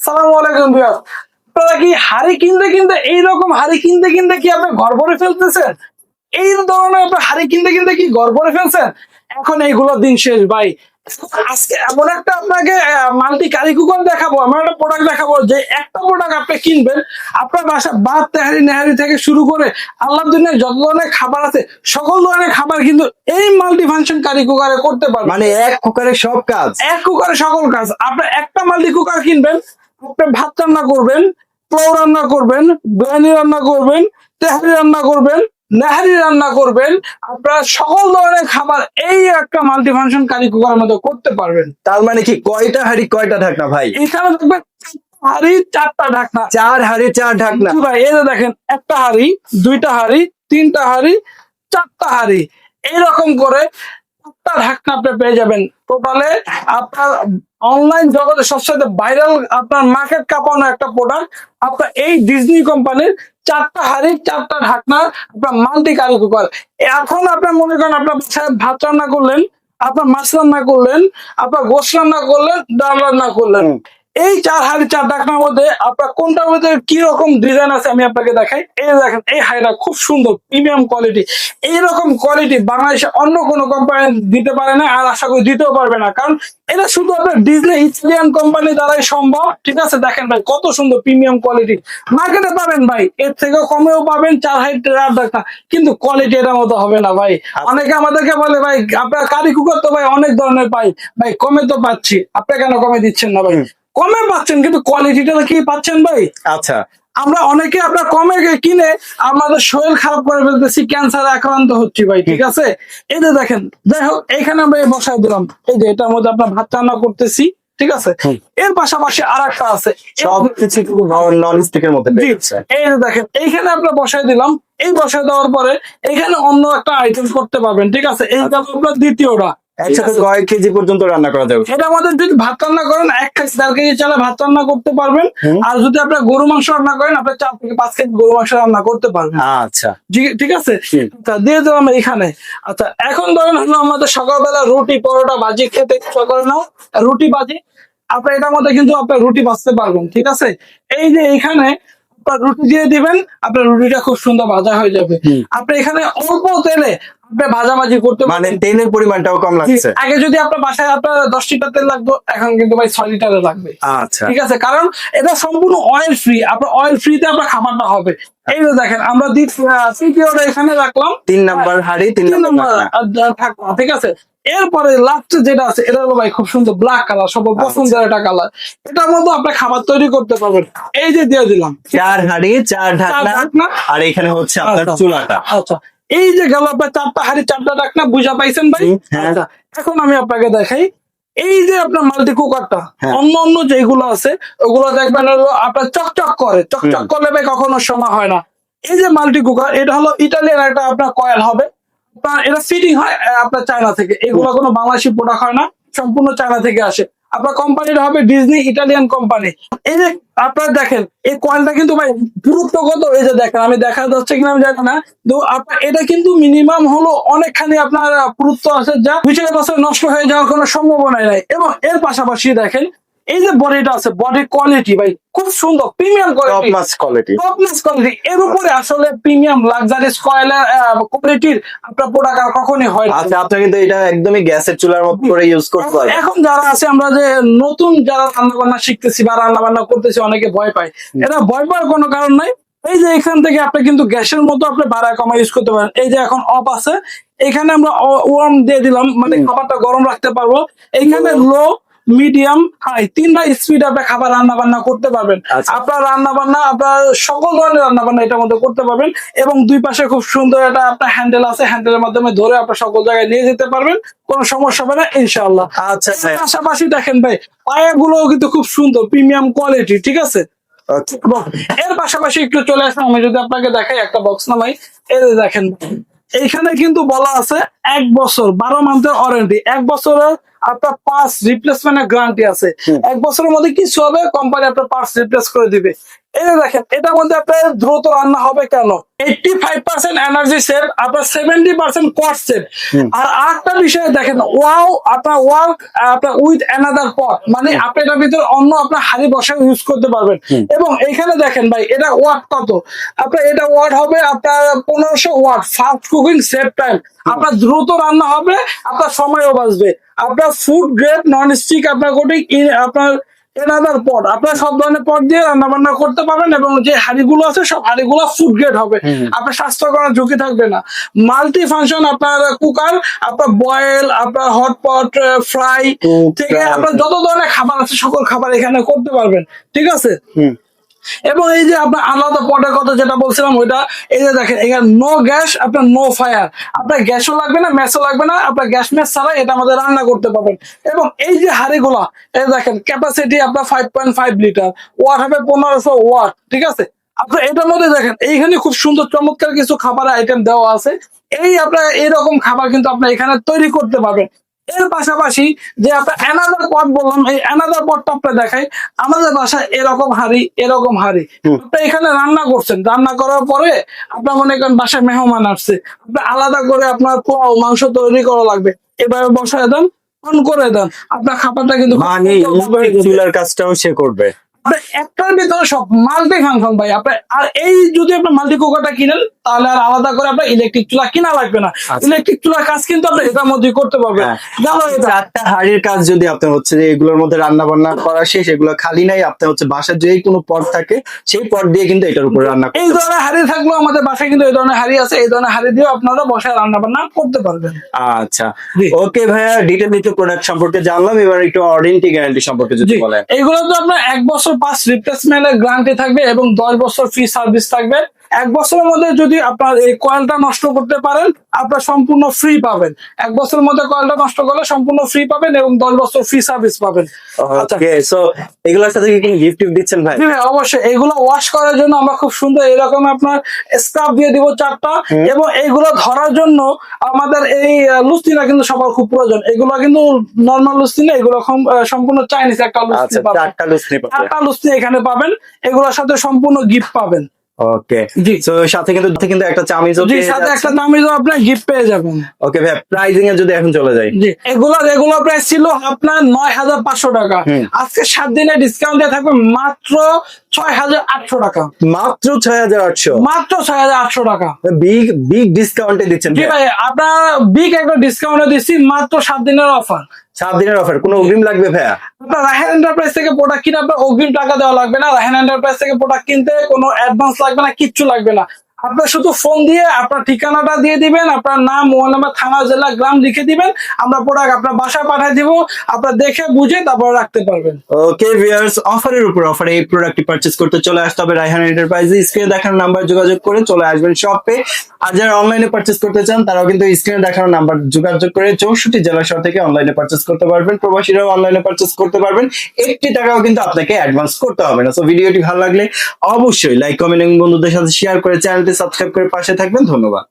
সালামু আলাইকুম ভিউয়ার্স। আপনারা কি হাড়ি কিনতে কিনতে এইরকম হাড়ি কিনতে কিনতে কি আপনি ঘর ভরে ফেলতেছেন? এই ধরনের আপনি হাড়ি কিনতে কিনতে কি ঘর ভরে ফেলছেন? এখন এইগুলোর দিন শেষ ভাই। আজকে এমন একটা আপনাকে মাল্টি কারি কুকার দেখাবো, এমন একটা প্রোডাক্ট দেখাবো যে একটা প্রোডাক্ট আপনি কিনবেন, আপনার বাসা ভাত তেহারি নেহারি থেকে শুরু করে আল্লাহর দুনিয়ায় যত ধরনের খাবার আছে সকল ধরনের খাবার কিন্তু এই মাল্টি ফাংশন কারি কুকারে করতে পারবেন। মানে এক কুকারে সব কাজ। এক কুকারে সকল কাজ। আপনি একটা মাল্টি কুকার কিনবেন, আপনি ভাত রান্না করবেন, পোলাও রান্না করবেন, বিরিয়ানি রান্না করবেন, তেহারি রান্না করবেন, নেহারি রান্না করবেন, আপনারা সকল ধরনের খাবার এই একটা মাল্টি ফাংশন কারি কুকারের মধ্যে করতে পারবেন। তার মানে কি কয়টা হাড়ি কয়টা ঢাকনা ভাই? এখানে দেখবেন হাড়ি চারটা ঢাকনা। 4 হাড়ি 4 ঢাকনা। জি ভাই, এই যে দেখেন একটা হাড়ি, দুইটা হাড়ি, তিনটা হাড়ি, চারটা হাড়ি, এইরকম করে চারটা ঢাকনা আপনি পেয়ে যাবেন। টোটালে আপনার অনলাইন জগতে সবচেয়ে ভাইরাল আপনার মার্কেট কাঁপানো একটা প্রোডাক্ট আপনার এই ডিজনি কোম্পানির চারটা হাড়ি চারটা ঢাকনা আপনার মাল্টি কারি কুকার। এখন আপনার মনে করেন আপনার বাসায় ভাত রান্না করলেন, আপনার মাছ রান্না করলেন, আপনার গোশ রান্না করলেন, ডাল রান্না করলেন, এই 4 হাড়ি 4 ঢাকনার মধ্যে আপনার কোনটার মধ্যে কি রকম ডিজাইন আছে আমি আপনাকে দেখাই। এই দেখেন এই হাড়িটা খুব সুন্দর প্রিমিয়াম কোয়ালিটি। এইরকম কোয়ালিটি বাংলাদেশে অন্য কোনো কোম্পানি দিতে পারে না, আর আশা করি দিতেও পারবে না, কারণ এটা শুধু আপনার ডিজনি ইটালিয়ান কোম্পানি দ্বারাই সম্ভব। ঠিক আছে, দেখেন ভাই কত সুন্দর প্রিমিয়াম কোয়ালিটি। মার্কেটে পাবেন ভাই এর থেকেও কমেও পাবেন 4 হাড়ি 4 ঢাকনা, কিন্তু কোয়ালিটি এর মতো হবে না ভাই। অনেকে আমাদেরকে বলে ভাই আপনার কারি কুকার তো ভাই অনেক ধরনের পাই, ভাই কমে তো পাচ্ছি, আপনি কেন কমে দিচ্ছেন না ভাই? কমে পাচ্ছেন কিন্তু কোয়ালিটিটা কি পাচ্ছেন ভাই? আচ্ছা, আমরা অনেকে আপনার কমে কিনে আমাদের শরীর খারাপ করে ফেলতেছি, ক্যান্সার আক্রান্ত হচ্ছি ভাই। ঠিক আছে, এই যে দেখেন, যাই হোক এইখানে আমরা বসাই দিলাম, এই যে এটার মধ্যে আপনার ভাত রান্না করতেছি। ঠিক আছে, এর পাশাপাশি আর একটা আছে, সবকিছু নন স্টিকের মধ্যে জি, পেয়েছে। এই যে দেখেন এইখানে আপনার বসাই দিলাম। এই বসাই দেওয়ার পরে এখানে অন্য একটা আইটেম করতে পারবেন। ঠিক আছে, এই গেল আপনার দ্বিতীয়টা। একসাথে কয়েক কেজি পর্যন্ত রান্না করা যাবে। এটার মধ্যে যদি ভাত রান্না করেন 1 কেজি 1.5 কেজি চালে ভাত রান্না করতে পারবেন। আর যদি আপনার গরু মাংস রান্না করেন আপনার 4 থেকে 5 কেজি গরু মাংস রান্না করতে পারবেন। আচ্ছা, ঠিক আছে, আচ্ছা দিয়ে দিলাম এখানে। আচ্ছা এখন ধরেন হলো আমাদের সকালবেলা রুটি পরোটা ভাজি খেতে ইচ্ছা করে নাও, রুটি ভাজি আপনার এটার মধ্যে কিন্তু আপনার রুটি ভাজতে পারবেন। ঠিক আছে, এই যে এইখানে আপনার রুটি দিয়ে দিবেন, আপনার রুটিটা খুব সুন্দর ভাজা হয়ে যাবে। আপনি এখানে অল্প তেলে আপনি ভাজাভাজি করতে মানে তেলের পরিমাণটাও কম লাগছে। আগে যদি আপনার বাসায় আপনার 10 লিটার তেল লাগতো, এখন কিন্তু ভাই 6 লিটারের লাগবে। আচ্ছা, ঠিক আছে, কারণ এটা সম্পূর্ণ অয়েল ফ্রি, আপনার অয়েল ফ্রিতে আপনার খাবারটা হবে। এই যে দেখেন আমরা তৃতীয়টা এখানে রাখলাম, 3 নাম্বার হাড়ি 3 নাম্বার ঢাকনা। ঠিক আছে, এরপরে লাস্টে যেটা আছে এটা হলো ভাই খুব সুন্দর ব্ল্যাক কালার, সব পছন্দের একটা কালার। এটার মধ্যে আপনি খাবার তৈরি করতে পারবেন। এই যে দিয়ে দিলাম 4 হাড়ি 4 ঢাকনা। আর এখানে হচ্ছে আপনার চুলাটা। আচ্ছা, এই যে গেল আপনার 4টা হাড়ি 4টা ঢাকনা, বুঝা পাইছেন ভাই? আচ্ছা, এখন আমি আপনাকে দেখাই এই যে আপনার মাল্টি কুকারটা। অন্য অন্য যেগুলো আছে ওগুলো দেখবেন হলো আপনার চকচক করে, চকচক করলে ভাই কখনো শোনা হয় না। এই যে মাল্টি কুকার এটা হলো ইটালিয়ান একটা আপনার কয়েল হবে, আপনার এটা ফিটিং হয় আপনার চায়না থেকে, এগুলো কোনো বাংলাদেশি প্রোডাক্ট হয় না, সম্পূর্ণ চায়না থেকে আসে। আপনার কোম্পানিটা হবে ডিজনি ইটালিয়ান কোম্পানি। এই যে আপনারা দেখেন এই কয়েলটা কিন্তু ভাই পুরুত্বগত, এই যে দেখেন আমি দেখা যাচ্ছে কিনা আমি জানি না, তো আপনার এটা কিন্তু মিনিমাম হলো অনেকখানি আপনার পুরুত্ব আছে, যা 2-4 বছর নষ্ট হয়ে যাওয়ার কোনো সম্ভাবনাই নাই। এবং এর পাশাপাশি দেখেন এই যে বডিটা আছে, বডির কোয়ালিটি ভাই খুব সুন্দর প্রিমিয়াম টপ নচ কোয়ালিটি। এর উপরে আসলে প্রিমিয়াম লাক্সারিয়াস কয়েলের কোয়ালিটির আপনার প্রোডাক্ট আর কখনই হয় না। আচ্ছা, আপনি কিন্তু এটা একদমই গ্যাসের চুলার মতো করে ইউজ করতে পারবেন। এখন যারা আছে আমরা যে নতুন যারা রান্না বান্না শিখতেছি বা রান্না বান্না করতেছি অনেকে ভয় পায়, এটা ভয় পাওয়ার কোনো কারণ নাই। এই যে এখান থেকে আপনি কিন্তু গ্যাসের মতো আপনি বাড়া কমা ইউজ করতে পারেন। এই যে এখন অফ আছে, এখানে আমরা ওয়ার্ম দিয়ে দিলাম, মানে খাবারটা গরম রাখতে পারবো। এইখানে লো মিডিয়াম হাই 3টা স্পিড আপনি খাবার রান্না বান্না করতে পারবেন। আপনার রান্না বান্না আপনার সকল ধরনের রান্না বান্না এটার মধ্যে করতে পারবেন। এবং দুই পাশে খুব সুন্দর একটা আপনার হ্যান্ডেল আছে, হ্যান্ডেলের মাধ্যমে ধরে আপনার সকল জায়গায় নিয়ে যেতে পারবেন, কোনো সমস্যা হবে না ইনশাআল্লাহ। আচ্ছা, পাশাপাশি দেখেন ভাই পায়াগুলো কিন্তু খুব সুন্দর প্রিমিয়াম কোয়ালিটি। ঠিক আছে, এর পাশাপাশি একটু চলে আসলাম, আমি যদি আপনাকে দেখাই একটা বক্স নামাই, এই যে দেখেন এইখানে কিন্তু বলা আছে 1 বছর 12 মান্থের ওয়ারেন্টি, 1 বছরের আপনার পার্টস রিপ্লেসমেন্টের গ্যারান্টি আছে। 1 বছরের মধ্যে কিছু হবে কোম্পানি আপনার পার্টস রিপ্লেস করে দিবে। এই যে দেখেন এটার মধ্যে আপনার দ্রুত রান্না হবে কেন, 85% এনার্জি সেভ, আপনার 70% কস্ট সেভ। আর আরেকটা বিষয় দেখেন, ওয়াও আপনার ওয়ার্ক আপনার উইথ অ্যানাদার পট, মানে আপনি এটার ভিতরে অন্য আপনার হাড়ি বসা ইউজ করতে পারবেন। এবং এইখানে দেখেন ভাই এটা ওয়াট কত, আপনার এটা ওয়াট হবে আপনার 1500 watt, fast cooking save time, আপনার দ্রুত রান্না হবে, আপনার সময়ও বাঁচবে। আপনার ফুড গ্রেড নন স্টিক আপনার কোটিং আপনার এনাদার পট, আপনার সব ধরনের পট দিয়ে রান্না বান্না করতে পারবেন, এবং যে হাঁড়িগুলো আছে সব হাঁড়িগুলো ফুড গ্রেড হবে, আপনার স্বাস্থ্যকর ঝুঁকি থাকবে না। মাল্টি ফাংশন আপনার কুকার, আপনার বয়েল, আপনার হটপট, ফ্রাই থেকে আপনার যত ধরনের খাবার আছে সকল খাবার এখানে করতে পারবেন, ঠিক আছে। এবং এই যে আপনার আলাদা পটের কথা যেটা বলছিলাম ওইটা, এই যে দেখেন এখানে নো গ্যাস, আপনার নো ফায়ার, আপনার গ্যাসও লাগবে না, ম্যাসও লাগবে না, আপনার গ্যাস ম্যাস ছাড়া এটা আমাদের রান্না করতে পারবেন। এবং এই যে হাঁড়িগুলা, এই দেখেন ক্যাপাসিটি আপনার 5.5 লিটার, ওয়াট হবে 1500 ওয়াট, ঠিক আছে। আপনার এটার মধ্যে দেখেন এইখানে খুব সুন্দর চমৎকার কিছু খাবারের আইটেম দেওয়া আছে, এই আপনার এইরকম খাবার কিন্তু আপনার এখানে তৈরি করতে পারবেন। এর পাশাপাশি যে আপনার অ্যানাদার পট বললাম, এই অ্যানাদার পটটা আপনার দেখাই, আমাদের বাসায় এরকম হাঁড়ি, এরকম হাঁড়ি, আপনি এখানে রান্না করছেন, রান্না করার পরে আপনার মনে করেন বাসায় মেহমান আসছে, আপনার আলাদা করে আপনার পোলাও মাংস তৈরি করা লাগবে, এভাবে বসায় দেন, অন করে দেন, আপনার খাবারটা কিন্তু খুব মানে সুন্দরভাবে চুলার কাজটাও সে করবে। আপনার একটার ভিতরে সব মাল্টি ফাংশন ভাই। আপনার আর এই যদি আপনার মাল্টি কুকারটা কিনেন তাহলে আর আলাদা করে আপনার ইলেকট্রিক চুলা কিনা লাগবে না, ইলেকট্রিক চুলার কাজ কিন্তু আপনি এটার মধ্যে করতে পারবেন। গেল এটা। চারটা হাড়ির কাজ যদি আপনার হচ্ছে যে এগুলোর মধ্যে রান্না বান্না করা শেষ, এগুলো খালি নাই, আপনার হচ্ছে বাসার যে কোনো পট থাকে সেই পট দিয়ে কিন্তু এটার উপরে রান্না এই ধরনের হাড়ি থাকলেও আমাদের বাসায় কিন্তু এই ধরনের হাড়ি আছে, এই ধরনের হাড়ি দিয়েও আপনারা বসায় রান্না বান্না করতে পারবেন। আচ্ছা জি। ওকে ভাইয়া, ডিটেইলস প্রোডাক্ট সম্পর্কে জানলাম, এবার একটু ওয়ারেন্টি গ্যারান্টি সম্পর্কে যদি জি, বলেন। এইগুলো তো আপনার 1 বছর পাঁচ রিপ্লেসমেন্টের গ্যারান্টি থাকবে এবং 10 বছর ফ্রি সার্ভিস থাকবে। 1 বছরের মধ্যে যদি আপনার এই কয়েলটা নষ্ট করতে পারেন আপনার সম্পূর্ণ ফ্রি পাবেন, 1 বছরের মধ্যে কয়েলটা নষ্ট করলে সম্পূর্ণ ফ্রি পাবেন এবং 10 বছর ফ্রি সার্ভিস পাবেন। আচ্ছা, ওকে, সো এগুলোর সাথে কি কোনো গিফট দিচ্ছেন ভাই? জি ভাই অবশ্যই, এগুলো ওয়াশ করার জন্য আমরা খুব সুন্দর এরকম আপনার স্ক্রাব দিয়ে দিব 4টা, এবং এইগুলো ধরার জন্য আমাদের এই লুস্তিটা কিন্তু সবার খুব প্রয়োজন, এগুলো কিন্তু নর্মাল লুস্তি না, এগুলো সম্পূর্ণ চাইনিজ একটা লুস্তি আচ্ছা, পাবেন, চারটা লুসনি পাবে। 4টা লুস্তি এখানে পাবেন, এগুলোর সাথে সম্পূর্ণ গিফট পাবেন। ওকে, জি। সো সাথে কিন্তু একটা চামিজও জি, পেয়ে সাথে যাচ্ছেন। একটা তামিজও আপনি গিফট পেয়ে যাবেন। ওকে ভাই, প্রাইজিং এ যদি এখন চলে যাই। জি, এগুলো রেগুলার প্রাইস ছিল আপনার 9500 টাকা, আজকে 7 দিনের ডিসকাউন্ট দিয়ে থাকবে মাত্র 6800 টাকা, মাত্র 6800, মাত্র 6800 টাকা। বিগ বিগ ডিসকাউন্টে দিচ্ছেন জি ভাই। ভাই, আপনার বিগ একটা ডিসকাউন্টে দিচ্ছি, মাত্র 7 দিনের অফার। 7 দিনের অফার, কোনো অগ্রিম লাগবে ভাইয়া? আপনার রাহেন এন্টারপ্রাইজ থেকে প্রোডাক্ট কিনে আপনার অগ্রিম টাকা দেওয়া লাগবে না, রাহেন এন্টারপ্রাইজ থেকে প্রোডাক্ট কিনতে কোনো অ্যাডভান্স লাগবে না, কিচ্ছু লাগবে না। আপনার শুধু ফোন দিয়ে আপনার ঠিকানাটা দিয়ে দিবেন, আপনার নাম, মোবাইল নাম্বার, থানা, জেলা, গ্রাম লিখে দিবেন, আমরা প্রোডাক্ট আপনার বাসায় পাঠিয়ে দিব, আপনার দেখে বুঝে তারপর রাখতে পারবেন। ওকে ভিউয়ার্স, অফারের উপর অফারে এই প্রোডাক্টটি পারচেজ করতে চলে আসতে হবে রায়হান এন্টারপ্রাইজে। স্ক্রিনে দেখানো নাম্বার যোগাযোগ করে চলে আসবেন শপে। আর যারা অনলাইনে পারচেজ করতে চান তারাও কিন্তু স্ক্রিনে দেখানো নাম্বার যোগাযোগ করে 64 জেলা শহর থেকে অনলাইনে পারচেজ করতে পারবেন। প্রবাসীরাও অনলাইনে পারচেজ করতে পারবেন, 80 টাকাও কিন্তু আপনাকে অ্যাডভান্স করতে হবে না। সো ভিডিওটি ভালো লাগলে অবশ্যই লাইক, কমেন্ট এবং বন্ধুদের সাথে শেয়ার করে চ্যানেলটি সাবস্ক্রাইব করে পাশে থাকবেন। ধন্যবাদ।